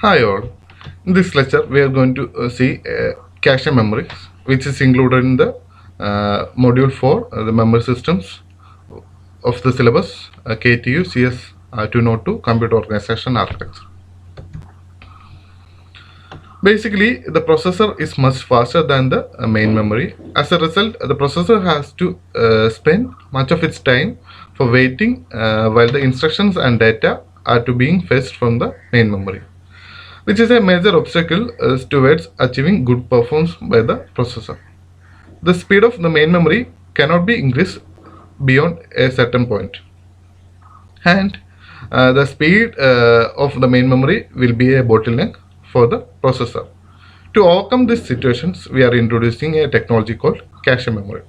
Hi all. In this lecture, we are going to see cache memory, which is included in the module 4, the memory systems of the syllabus, KTU CS 202 Computer Organization Architecture. Basically, the processor is much faster than the main memory. As a result, the processor has to spend much of its time for waiting while the instructions and data are to being fetched from the main memory, which is a major obstacle towards achieving good performance by the processor. The speed of the main memory cannot be increased beyond a certain point, and the speed of the main memory will be a bottleneck for the processor. To overcome these situations, we are introducing a technology called cache memory.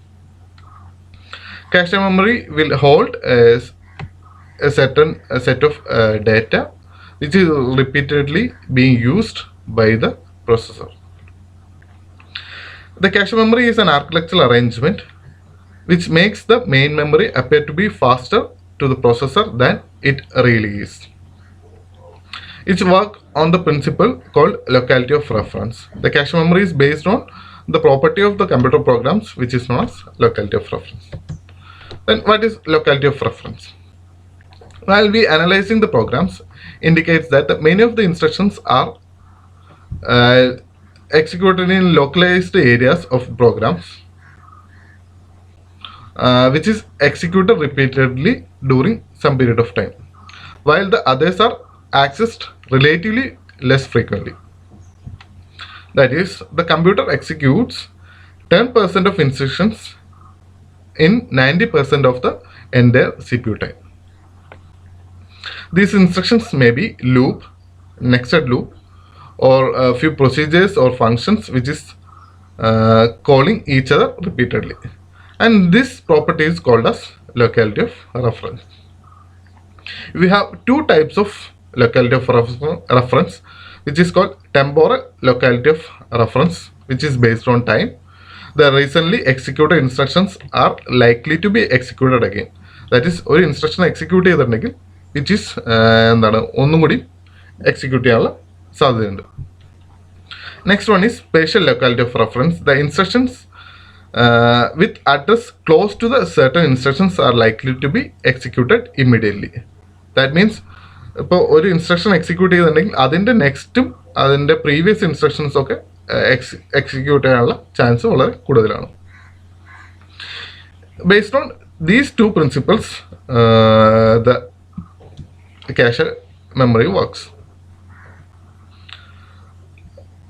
Cache memory will hold a certain set of data which is repeatedly being used by the processor. The cache memory is an architectural arrangement which makes the main memory appear to be faster to the processor than it really is. It works on the principle called locality of reference. The cache memory is based on the property of the computer programs which is known as locality of reference. Then what is locality of reference? While we analyzing the programs indicates that many of the instructions are executed in localized areas of programs which is executed repeatedly during some period of time, while the others are accessed relatively less frequently. That is, the computer executes 10% of instructions in 90% of the entire CPU time. These instructions may be loop, nested loop, or a few procedures or functions which is calling each other repeatedly. And this property is called as locality of reference. We have two types of locality of reference, which is called temporal locality of reference, which is based on time. The recently executed instructions are likely to be executed again. That is, ഒരു instruction execute ചെയ്തിട്ടുണ്ടെങ്കിൽ which is ഒന്നും കൂടി execute ചെയ്യാനുള്ള സാധ്യതയുണ്ട്. Next one is spatial locality of reference. The instructions with address close to the certain instructions are likely to be executed immediately. That means ഇപ്പോൾ ഒരു instruction execute ചെയ്തിട്ടുണ്ടെങ്കിൽ അതിൻ്റെ നെക്സ്റ്റും അതിൻ്റെ പ്രീവിയസ് ഇൻസ്ട്രക്ഷൻസ് ഒക്കെ എക്സിക്യൂട്ട് ചെയ്യാനുള്ള ചാൻസ് വളരെ കൂടുതലാണ്. Based on these two principles, the cache memory works.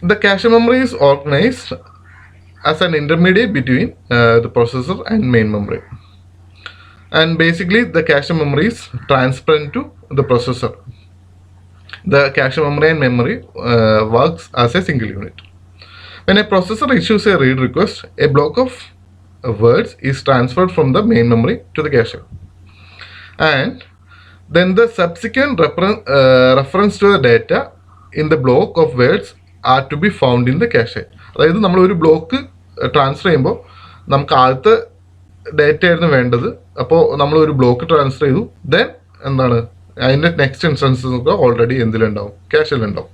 The cache memory is organized as an intermediate between the processor and main memory. And basically, the cache memory is transparent to the processor. The cache memory and memory works as a single unit. When a processor issues a read request, a block of words is transferred from the main memory to the cache. And then the subsequent reference to the data in the block of words are to be found in the cache. അതായത് നമ്മൾ ഒരു block transfer ചെയ്യുമ്പോൾ നമുക്ക് ആദ്യത്തെ data ആയിരുന്നു വേണ്ടത്. അപ്പോൾ നമ്മൾ ഒരു ബ്ലോക്ക് ട്രാൻസ്ഫർ ചെയ്തു. ദെൻ എന്താണ് അതിൻ്റെ നെക്സ്റ്റ് ഇൻസ്റ്റൻസസ് ഒക്കെ ഓൾറെഡി എന്തിലുണ്ടാവും, ക്യാഷിലുണ്ടാവും.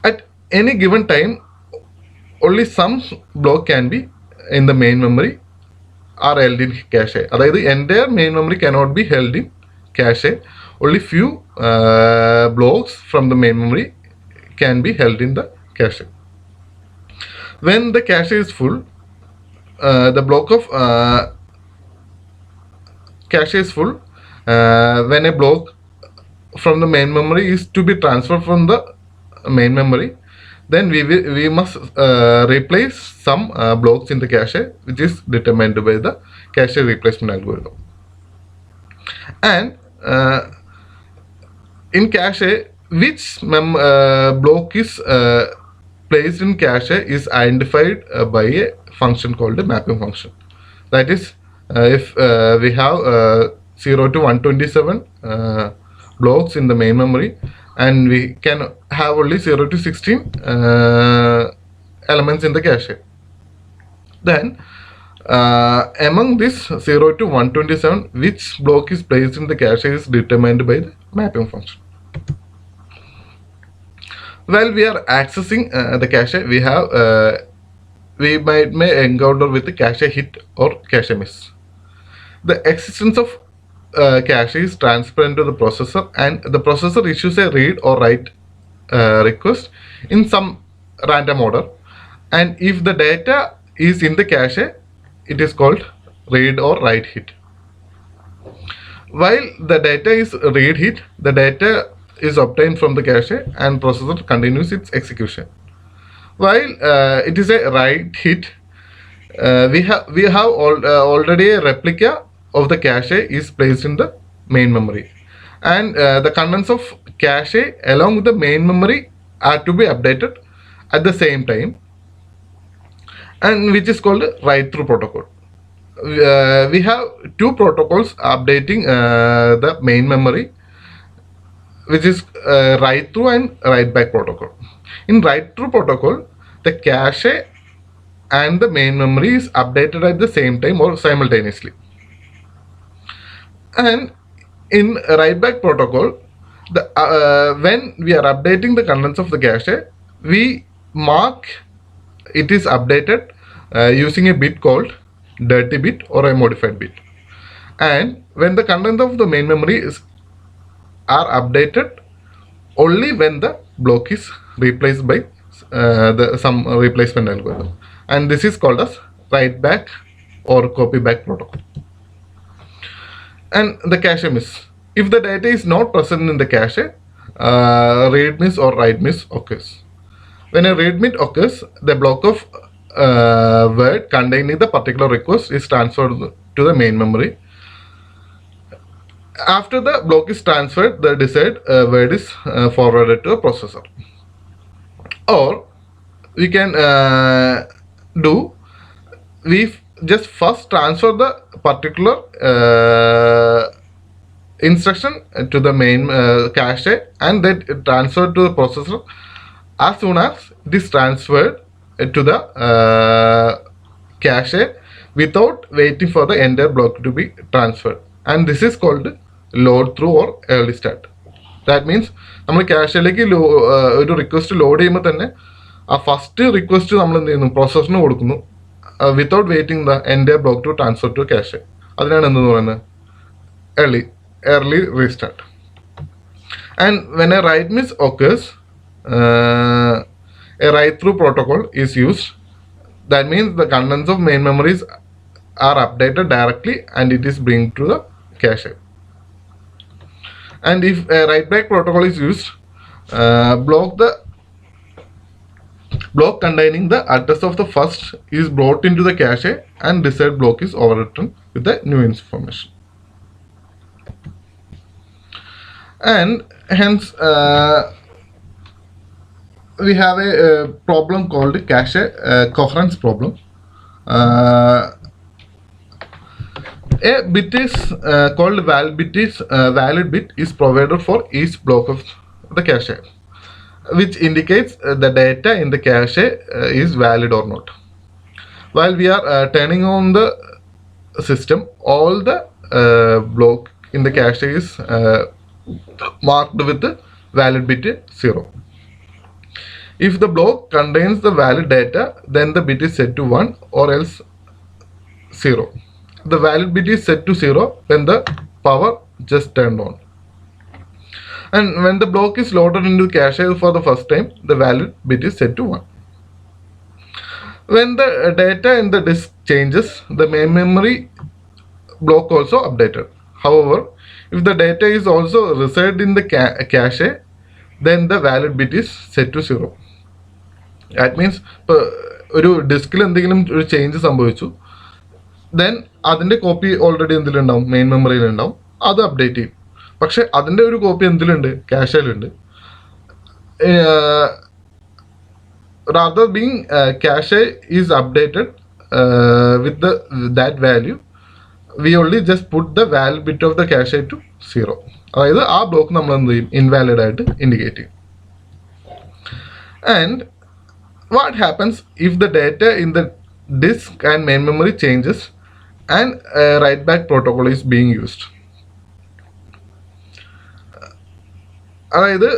At any given time only some block can be in the main memory are held in cache. അതായത് entire main memory cannot be held in cache. Only few blocks from the main memory can be held in the cache. When the cache is full, the block of cache is full. When a block from the main memory is to be transferred from the main memory, then we must replace some blocks in the cache, which is determined by the cache replacement algorithm. And in cache, which block is placed in cache is identified by a function called a mapping function. That is, if we have 0 to 127 blocks in the main memory, and we can have only 0 to 16 elements in the cache. Then among this 0 to 127, which block is placed in the cache is determined by the mapping function. While we are accessing the cache, we may encounter with the cache hit or cache miss. The existence of cache is transparent to the processor, and the processor issues a read or write request in some random order. And if the data is in the cache, it is called read or write hit. While the data is read hit, the data is obtained from the cache and processor continues its execution. While it is a write hit, already a replica of the cache is placed in the main memory, and the contents of cache along with the main memory are to be updated at the same time, and which is called write through protocol. We have two protocols updating the main memory, which is write through and write back protocol. In write through protocol, the cache and the main memory is updated at the same time or simultaneously. And in write back protocol, when we are updating the contents of the cache, we mark it is updated using a bit called dirty bit or a modified bit. And when the content of the main memory are updated only when the block is replaced by some replacement algorithm, and this is called as write back or copy back protocol. And the cache miss: if the data is not present in the cache, read miss or write miss occurs. When a read miss occurs, the block of word containing the particular request is transferred to the main memory. After the block is transferred, the desired word is forwarded to a processor. Or we can do we just first transfer the particular instruction to the main cache, and then transfer to the processor as soon as it is transferred to the cache without waiting for the entire block to be transferred, and this is called load through or early start. That means നമ്മൾ ക്യാഷിലേക്ക് ഒരു request load ചെയ്യുമ്പോൾ തന്നെ ആ first request നമ്മൾ എന്ത് ചെയ്യുന്നു, പ്രോസസ്സിന് കൊടുക്കുന്നു വിത്തൗട്ട് വെയിറ്റിംഗ് ദ എൻ്റെ block to transfer to cash. അതിനാണ് എന്തെന്ന് പറയുന്നത് early restart. And when a write miss occurs, a write through protocol is used. That means the contents of main memories are updated directly and it is bring to the cache. And if a write back protocol is used, block containing the address of the first is brought into the cache and desired block is overwritten with the new information. And hence we have a problem called cache coherence problem. A bit is called valid bit is provided for each block of the cache, which indicates the data in the cache is valid or not. While we are turning on the system, all the block in the cache is marked with the valid bit 0. If the block contains the valid data, then the bit is set to 1 or else 0. The valid bit is set to 0 when the power just turned on. And when the block is loaded into cache for the first time, the valid bit is set to 1. When the data in the disk changes, the main memory block also updated. However, if the data is also reside in the cache, then the valid bit is set to 0. That means ഒരു ഡിസ്കിൽ എന്തെങ്കിലും ഒരു change സംഭവിച്ചു, then അതിൻ്റെ copy already എന്തിലുണ്ടാവും, main മെമ്മറിയിലുണ്ടാവും, അത് update ചെയ്യും. പക്ഷെ അതിൻ്റെ ഒരു copy എന്തിലുണ്ട്, ക്യാഷയിലുണ്ട്. rather being cache is updated with that value, we only just put the valid bit of the cache to 0. അതായത് ആ ബ്ലോക്ക് നമ്മൾ എന്ത് ചെയ്യും, ഇൻവാലിഡ് ആയിട്ട് ഇൻഡിക്കേറ്റ് ചെയ്യും. And what happens if the data in the disk and main memory changes and write back protocol is being used? അതായത്